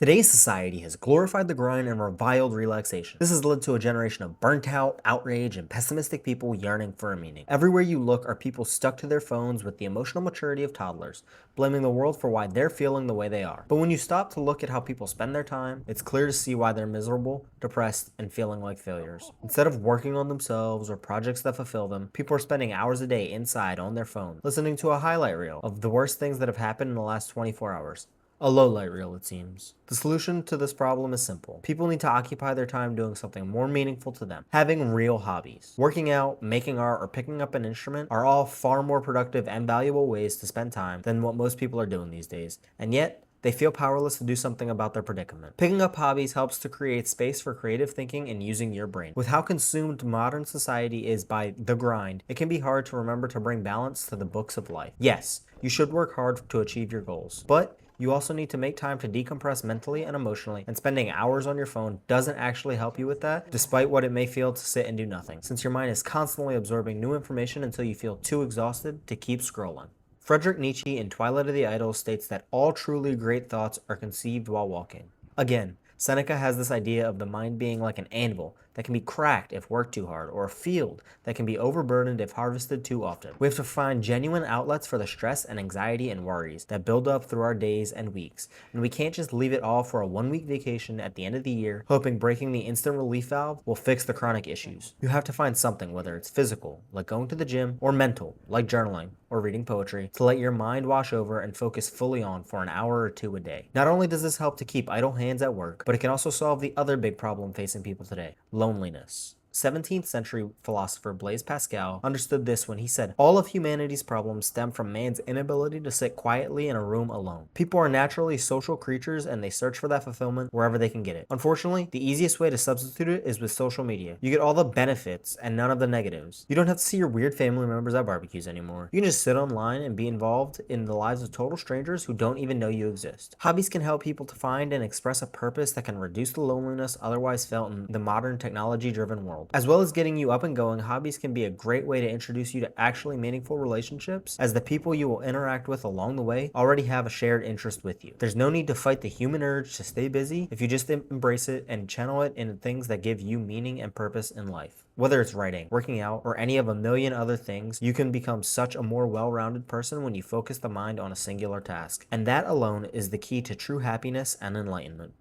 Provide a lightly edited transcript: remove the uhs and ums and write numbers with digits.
Today's society has glorified the grind and reviled relaxation. This has led to a generation of burnt out, outrage, and pessimistic people yearning for a meaning. Everywhere you look are people stuck to their phones with the emotional maturity of toddlers, blaming the world for why they're feeling the way they are. But when you stop to look at how people spend their time, it's clear to see why they're miserable, depressed, and feeling like failures. Instead of working on themselves or projects that fulfill them, people are spending hours a day inside on their phone, listening to a highlight reel of the worst things that have happened in the last 24 hours. A low light reel, it seems. The solution to this problem is simple. People need to occupy their time doing something more meaningful to them. Having real hobbies. Working out, making art, or picking up an instrument are all far more productive and valuable ways to spend time than what most people are doing these days. And yet, they feel powerless to do something about their predicament. Picking up hobbies helps to create space for creative thinking and using your brain. With how consumed modern society is by the grind, it can be hard to remember to bring balance to the books of life. Yes, you should work hard to achieve your goals, but you also need to make time to decompress mentally and emotionally, and spending hours on your phone doesn't actually help you with that, despite what it may feel to sit and do nothing, since your mind is constantly absorbing new information until you feel too exhausted to keep scrolling. Friedrich Nietzsche in Twilight of the Idols states that all truly great thoughts are conceived while walking. Again, Seneca has this idea of the mind being like an anvil that can be cracked if worked too hard, or a field that can be overburdened if harvested too often. We have to find genuine outlets for the stress and anxiety and worries that build up through our days and weeks, and we can't just leave it all for a one-week vacation at the end of the year, hoping breaking the instant relief valve will fix the chronic issues. You have to find something, whether it's physical, like going to the gym, or mental, like journaling or reading poetry, to let your mind wash over and focus fully on for an hour or two a day. Not only does this help to keep idle hands at work, but it can also solve the other big problem facing people today: loneliness. 17th century philosopher Blaise Pascal understood this when he said, "All of humanity's problems stem from man's inability to sit quietly in a room alone." People are naturally social creatures and they search for that fulfillment wherever they can get it. Unfortunately, the easiest way to substitute it is with social media. You get all the benefits and none of the negatives. You don't have to see your weird family members at barbecues anymore. You can just sit online and be involved in the lives of total strangers who don't even know you exist. Hobbies can help people to find and express a purpose that can reduce the loneliness otherwise felt in the modern technology-driven world. As well as getting you up and going, hobbies can be a great way to introduce you to actually meaningful relationships, as the people you will interact with along the way already have a shared interest with you. There's no need to fight the human urge to stay busy if you just embrace it and channel it into things that give you meaning and purpose in life. Whether it's writing, working out, or any of a million other things, you can become such a more well-rounded person when you focus the mind on a singular task. And that alone is the key to true happiness and enlightenment.